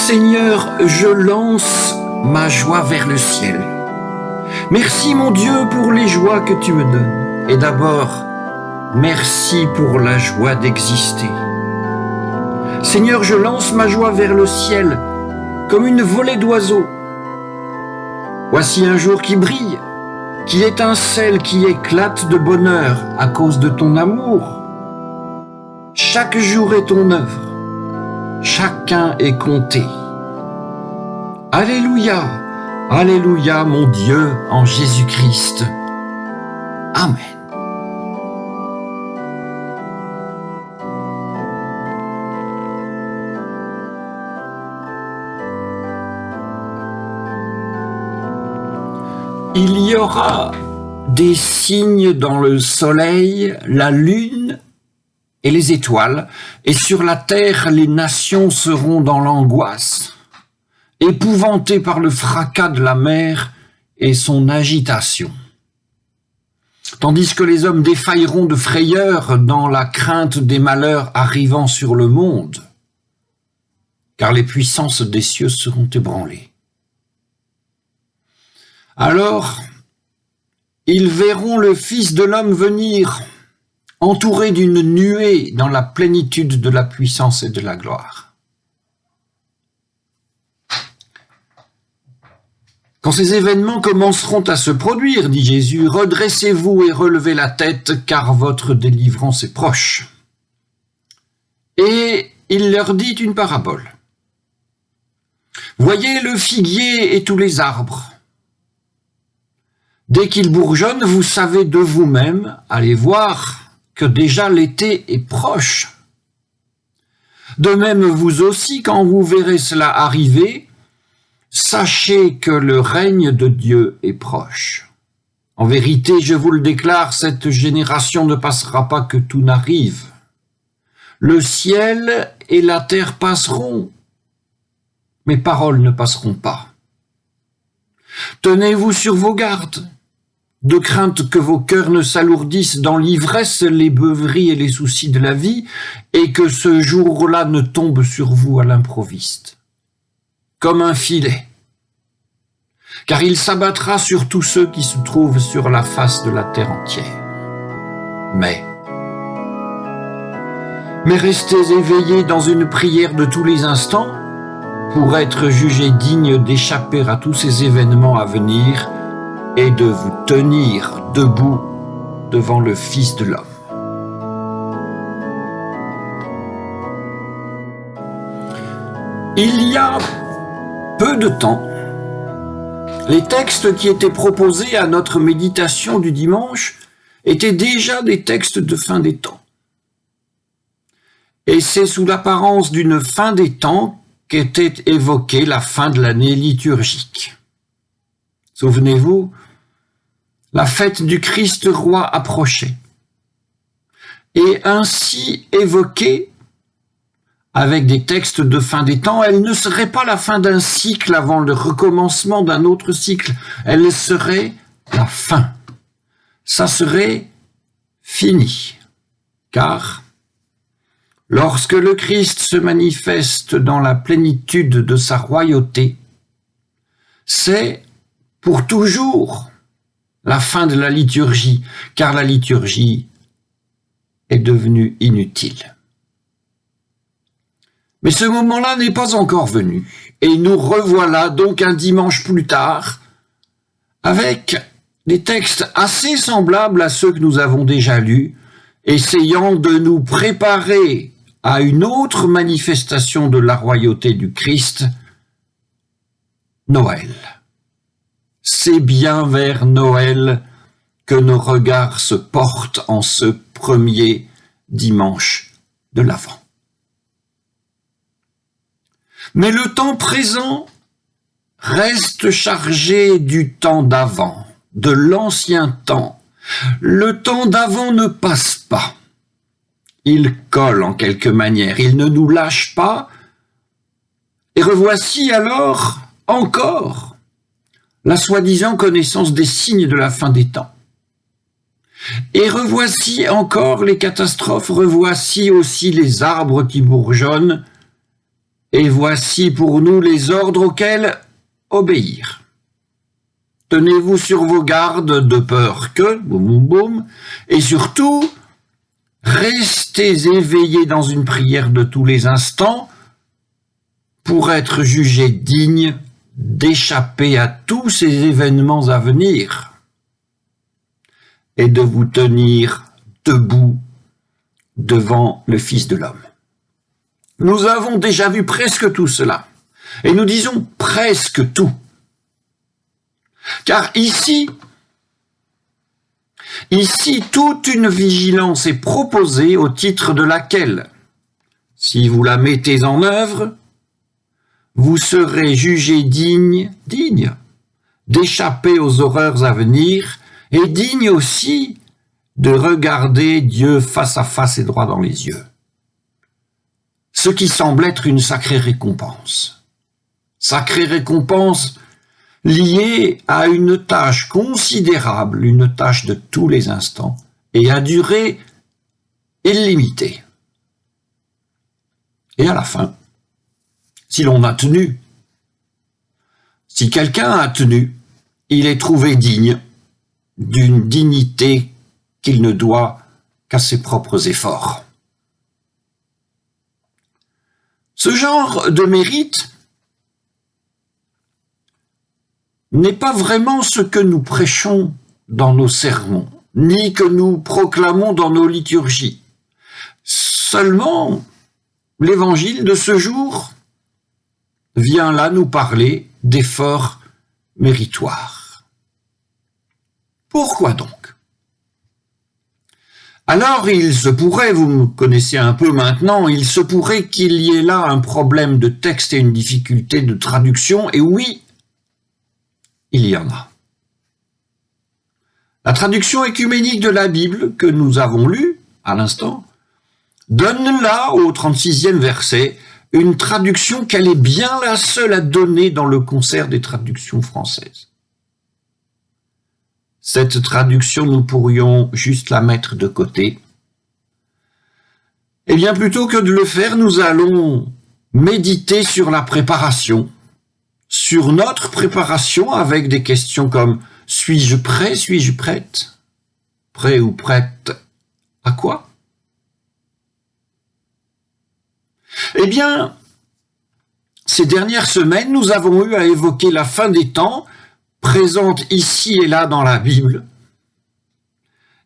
Seigneur, je lance ma joie vers le ciel. Merci mon Dieu pour les joies que tu me donnes. Et d'abord, merci pour la joie d'exister. Seigneur, je lance ma joie vers le ciel comme une volée d'oiseaux. Voici un jour qui brille, qui étincelle, qui éclate de bonheur à cause de ton amour. Chaque jour est ton œuvre, chacun est compté. Alléluia, alléluia mon Dieu en Jésus-Christ. Amen. Il y aura des signes dans le soleil, la lune et les étoiles, et sur la terre les nations seront dans l'angoisse, épouvantées par le fracas de la mer et son agitation. Tandis que les hommes défailleront de frayeur dans la crainte des malheurs arrivant sur le monde, car les puissances des cieux seront ébranlées. Alors, ils verront le Fils de l'homme venir, entouré d'une nuée dans la plénitude de la puissance et de la gloire. Quand ces événements commenceront à se produire, dit Jésus, redressez-vous et relevez la tête, car votre délivrance est proche. Et il leur dit une parabole. Voyez le figuier et tous les arbres. Dès qu'ils bourgeonnent, vous savez de vous-même, allez voir que déjà l'été est proche. De même, vous aussi, quand vous verrez cela arriver, sachez que le règne de Dieu est proche. En vérité, je vous le déclare, cette génération ne passera pas que tout n'arrive. Le ciel et la terre passeront, mes paroles ne passeront pas. Tenez-vous sur vos gardes, de crainte que vos cœurs ne s'alourdissent dans l'ivresse, les beuveries et les soucis de la vie, et que ce jour-là ne tombe sur vous à l'improviste, comme un filet. Car il s'abattra sur tous ceux qui se trouvent sur la face de la terre entière. Mais restez éveillés dans une prière de tous les instants, pour être jugés dignes d'échapper à tous ces événements à venir et de vous tenir debout devant le Fils de l'homme. Il y a peu de temps, les textes qui étaient proposés à notre méditation du dimanche étaient déjà des textes de fin des temps. Et c'est sous l'apparence d'une fin des temps qu'était évoquée la fin de l'année liturgique. Souvenez-vous, la fête du Christ roi approchait. Et ainsi évoquée, avec des textes de fin des temps, elle ne serait pas la fin d'un cycle avant le recommencement d'un autre cycle. Elle serait la fin. Ça serait fini. Car lorsque le Christ se manifeste dans la plénitude de sa royauté, c'est pour toujours la fin de la liturgie, car la liturgie est devenue inutile. Mais ce moment-là n'est pas encore venu, et nous revoilà donc un dimanche plus tard, avec des textes assez semblables à ceux que nous avons déjà lus, essayant de nous préparer à une autre manifestation de la royauté du Christ, Noël. C'est bien vers Noël que nos regards se portent en ce premier dimanche de l'Avent. Mais le temps présent reste chargé du temps d'avant, de l'ancien temps. Le temps d'avant ne passe pas. Il colle en quelque manière, il ne nous lâche pas. Et revoici alors encore la soi-disant connaissance des signes de la fin des temps. Et revoici encore les catastrophes, revoici aussi les arbres qui bourgeonnent, et voici pour nous les ordres auxquels obéir. Tenez-vous sur vos gardes de peur que, boum boum boum, et surtout, restez éveillés dans une prière de tous les instants pour être jugés dignes d'échapper à tous ces événements à venir et de vous tenir debout devant le Fils de l'homme. Nous avons déjà vu presque tout cela, et nous disons presque tout. Car ici, toute une vigilance est proposée au titre de laquelle, si vous la mettez en œuvre, vous serez jugés dignes d'échapper aux horreurs à venir et dignes aussi de regarder Dieu face à face et droit dans les yeux. Ce qui semble être une sacrée récompense. Sacrée récompense liée à une tâche considérable, une tâche de tous les instants, et à durée illimitée. Et à la fin, si l'on a tenu, si quelqu'un a tenu, il est trouvé digne d'une dignité qu'il ne doit qu'à ses propres efforts. Ce genre de mérite n'est pas vraiment ce que nous prêchons dans nos sermons, ni que nous proclamons dans nos liturgies. Seulement, l'évangile de ce jour vient là nous parler d'efforts méritoires. Pourquoi donc? Alors il se pourrait, vous me connaissez un peu maintenant, il se pourrait qu'il y ait là un problème de texte et une difficulté de traduction, et oui, il y en a. La traduction œcuménique de la Bible que nous avons lue à l'instant donne là, au 36e verset, une traduction qu'elle est bien la seule à donner dans le concert des traductions françaises. Cette traduction, nous pourrions juste la mettre de côté. Eh bien, plutôt que de le faire, nous allons méditer sur la préparation, sur notre préparation avec des questions comme « Suis-je prêt? Suis-je prête? Prêt ou prête à quoi ?» Eh bien, ces dernières semaines, nous avons eu à évoquer la fin des temps, présente ici et là dans la Bible.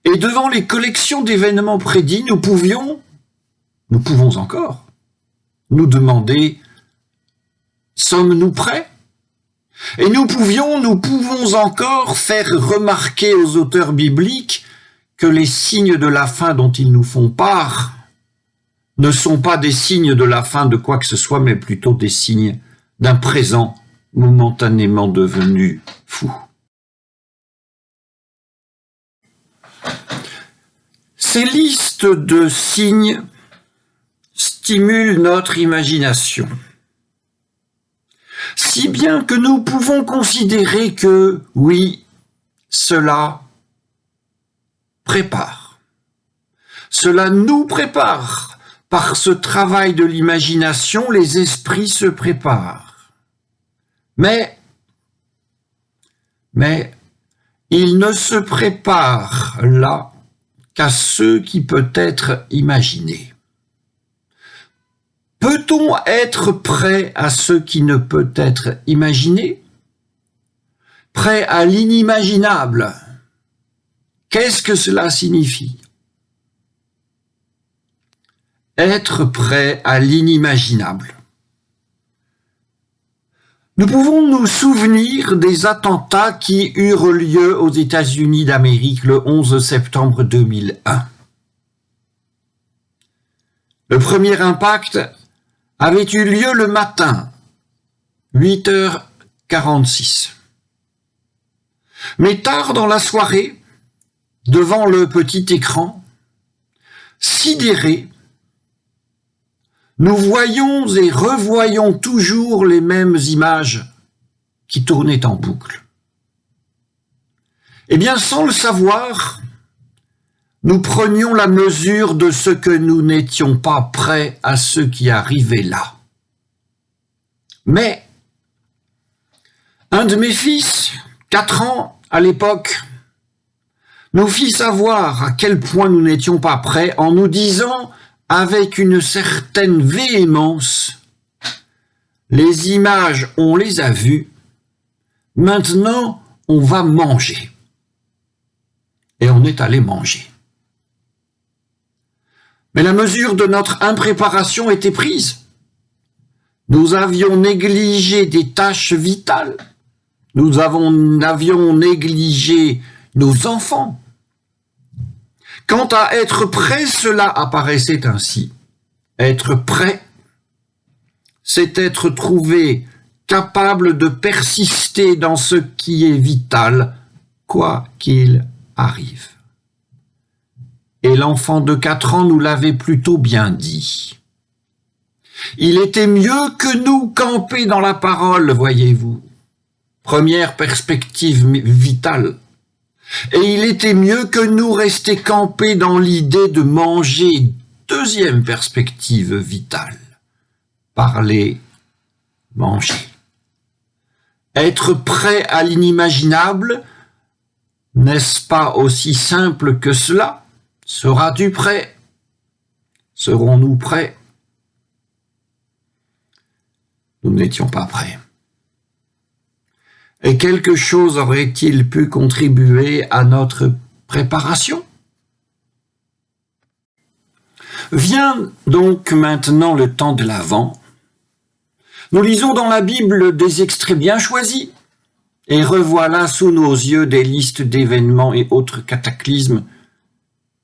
Et devant les collections d'événements prédits, nous pouvons encore nous demander « Sommes-nous prêts ?» Et nous pouvons encore faire remarquer aux auteurs bibliques que les signes de la fin dont ils nous font part ne sont pas des signes de la fin de quoi que ce soit, mais plutôt des signes d'un présent momentanément devenu fou. Ces listes de signes stimulent notre imagination, si bien que nous pouvons considérer que, oui, cela prépare. Cela nous prépare. Par ce travail de l'imagination, les esprits se préparent. Mais ils ne se préparent là qu'à ce qui peut être imaginé. Peut-on être prêt à ce qui ne peut être imaginé? Prêt à l'inimaginable? Qu'est-ce que cela signifie? Être prêt à l'inimaginable. Nous pouvons nous souvenir des attentats qui eurent lieu aux États-Unis d'Amérique le 11 septembre 2001. Le premier impact avait eu lieu le matin, 8h46. Mais tard dans la soirée, devant le petit écran, sidérés, nous voyons et revoyons toujours les mêmes images qui tournaient en boucle. Eh bien, sans le savoir, nous prenions la mesure de ce que nous n'étions pas prêts à ce qui arrivait là. Mais un de mes fils, 4 ans à l'époque, nous fit savoir à quel point nous n'étions pas prêts en nous disant avec une certaine véhémence, les images, on les a vues, maintenant on va manger. Et on est allé manger. Mais la mesure de notre impréparation était prise. Nous avions négligé des tâches vitales. Nous avions négligé nos enfants. Quant à être prêt, cela apparaissait ainsi. Être prêt, c'est être trouvé capable de persister dans ce qui est vital, quoi qu'il arrive. Et l'enfant de 4 ans nous l'avait plutôt bien dit. Il était mieux que nous camper dans la parole, voyez-vous. Première perspective vitale. Et il était mieux que nous rester campés dans l'idée de manger. Deuxième perspective vitale. Parler, manger. Être prêt à l'inimaginable, n'est-ce pas aussi simple que cela? Seras-tu prêt? Serons-nous prêts? Nous n'étions pas prêts. Et quelque chose aurait-il pu contribuer à notre préparation? Vient donc maintenant le temps de l'Avent. Nous lisons dans la Bible des extraits bien choisis, et revoilà sous nos yeux des listes d'événements et autres cataclysmes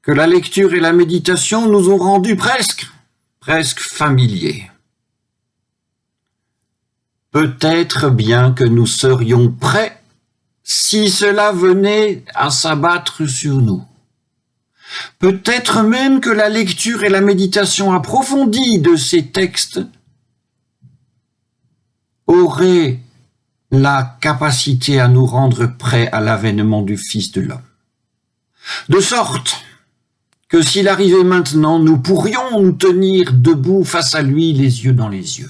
que la lecture et la méditation nous ont rendus presque familiers. Peut-être bien que nous serions prêts si cela venait à s'abattre sur nous. Peut-être même que la lecture et la méditation approfondie de ces textes auraient la capacité à nous rendre prêts à l'avènement du Fils de l'homme. De sorte que s'il arrivait maintenant, nous pourrions nous tenir debout face à lui, les yeux dans les yeux.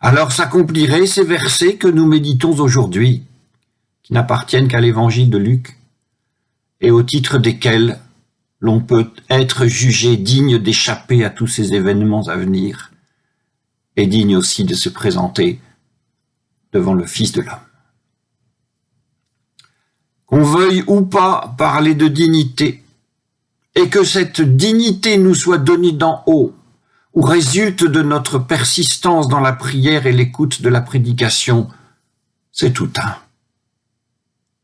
Alors s'accompliraient ces versets que nous méditons aujourd'hui, qui n'appartiennent qu'à l'évangile de Luc, et au titre desquels l'on peut être jugé digne d'échapper à tous ces événements à venir, et digne aussi de se présenter devant le Fils de l'homme. Qu'on veuille ou pas parler de dignité, et que cette dignité nous soit donnée d'en haut, ou résulte de notre persistance dans la prière et l'écoute de la prédication, c'est tout un.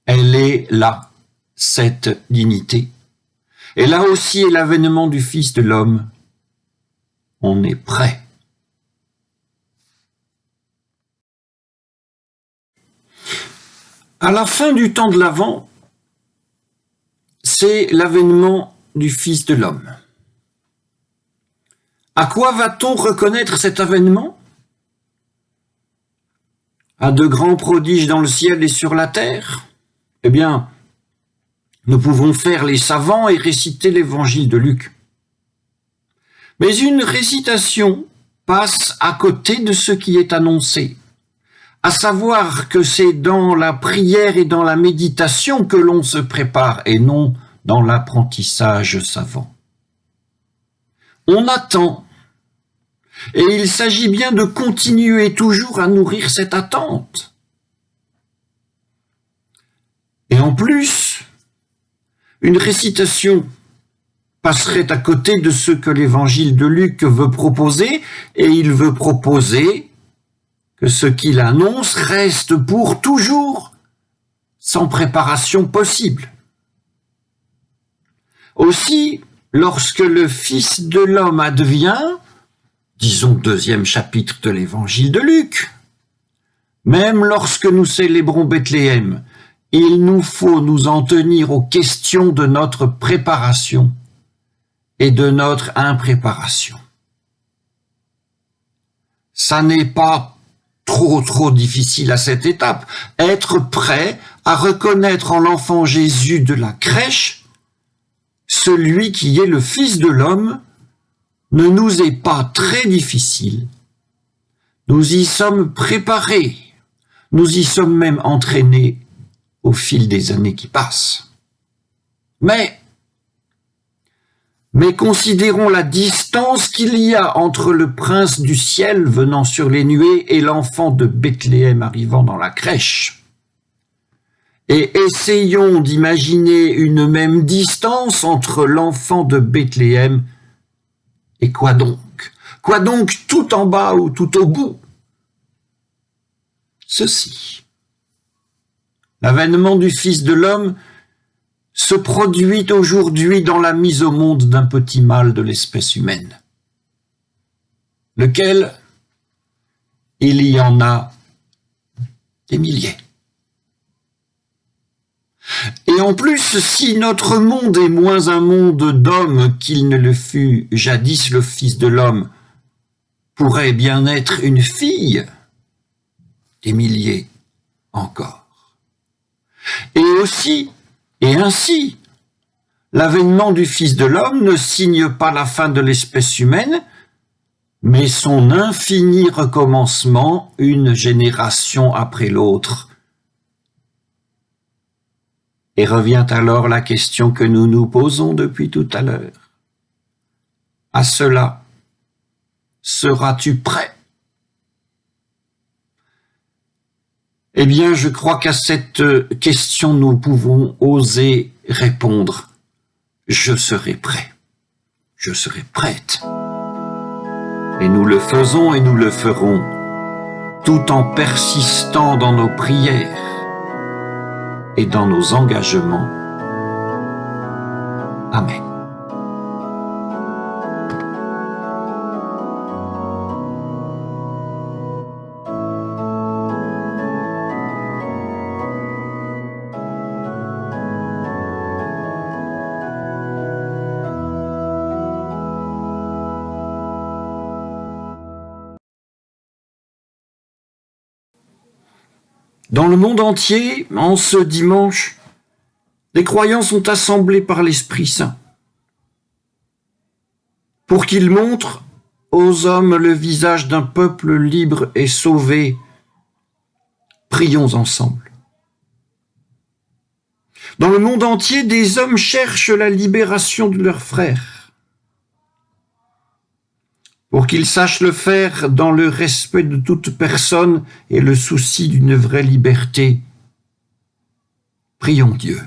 Elle est là, cette dignité. Et là aussi est l'avènement du Fils de l'homme. On est prêt. À la fin du temps de l'Avent, c'est l'avènement du Fils de l'homme. À quoi va-t-on reconnaître cet avènement? À de grands prodiges dans le ciel et sur la terre? Eh bien, nous pouvons faire les savants et réciter l'évangile de Luc. Mais une récitation passe à côté de ce qui est annoncé, à savoir que c'est dans la prière et dans la méditation que l'on se prépare et non dans l'apprentissage savant. On attend. Et il s'agit bien de continuer toujours à nourrir cette attente. Et en plus, une récitation passerait à côté de ce que l'évangile de Luc veut proposer, et il veut proposer que ce qu'il annonce reste pour toujours sans préparation possible. Aussi, lorsque le Fils de l'homme advient, disons 2e chapitre de l'évangile de Luc, même lorsque nous célébrons Bethléem, il nous faut nous en tenir aux questions de notre préparation et de notre impréparation. Ça n'est pas trop difficile à cette étape. Être prêt à reconnaître en l'enfant Jésus de la crèche celui qui est le Fils de l'homme ne nous est pas très difficile Nous y sommes préparés, nous y sommes même entraînés au fil des années qui passent. Mais considérons la distance qu'il y a entre le prince du ciel venant sur les nuées et l'enfant de Bethléem arrivant dans la crèche. Et essayons d'imaginer une même distance entre l'enfant de Bethléem et quoi donc? Quoi donc tout en bas ou tout au bout? Ceci. L'avènement du Fils de l'homme se produit aujourd'hui dans la mise au monde d'un petit mâle de l'espèce humaine, lequel il y en a des milliers. Et en plus, si notre monde est moins un monde d'hommes qu'il ne le fut jadis, le Fils de l'homme pourrait bien être une fille, des milliers encore. Et aussi, et ainsi, l'avènement du Fils de l'homme ne signe pas la fin de l'espèce humaine, mais son infini recommencement, une génération après l'autre. Et revient alors la question que nous nous posons depuis tout à l'heure. À cela, seras-tu prêt? Eh bien, je crois qu'à cette question, nous pouvons oser répondre « Je serai prêt, je serai prête ». Et nous le faisons et nous le ferons, tout en persistant dans nos prières et dans nos engagements. Amen. Dans le monde entier, en ce dimanche, les croyants sont assemblés par l'Esprit Saint pour qu'il montre aux hommes le visage d'un peuple libre et sauvé. Prions ensemble. Dans le monde entier, des hommes cherchent la libération de leurs frères pour qu'ils sachent le faire dans le respect de toute personne et le souci d'une vraie liberté. Prions Dieu.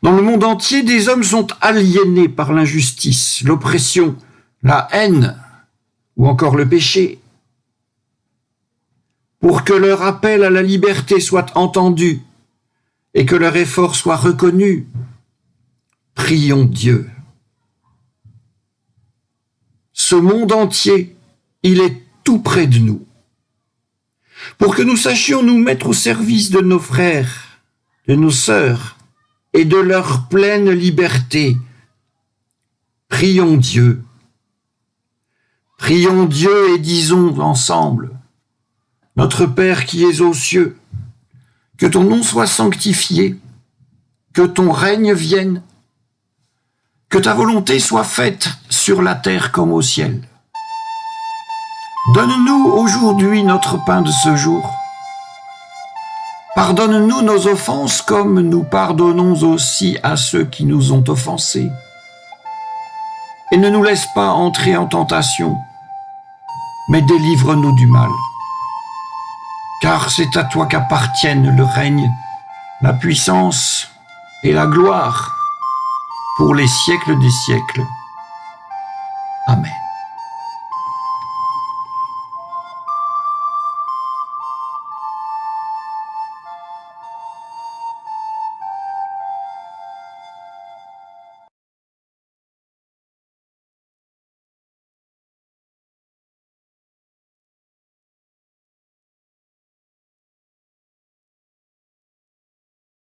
Dans le monde entier, des hommes sont aliénés par l'injustice, l'oppression, la haine ou encore le péché. Pour que leur appel à la liberté soit entendu et que leur effort soit reconnu, prions Dieu. Ce monde entier, il est tout près de nous. Pour que nous sachions nous mettre au service de nos frères, de nos sœurs et de leur pleine liberté, prions Dieu. Prions Dieu et disons ensemble, Notre Père qui es aux cieux, que ton nom soit sanctifié, que ton règne vienne, que ta volonté soit faite sur la terre comme au ciel. Donne-nous aujourd'hui notre pain de ce jour. Pardonne-nous nos offenses comme nous pardonnons aussi à ceux qui nous ont offensés. Et ne nous laisse pas entrer en tentation, mais délivre-nous du mal. Car c'est à toi qu'appartiennent le règne, la puissance et la gloire pour les siècles des siècles. Amen.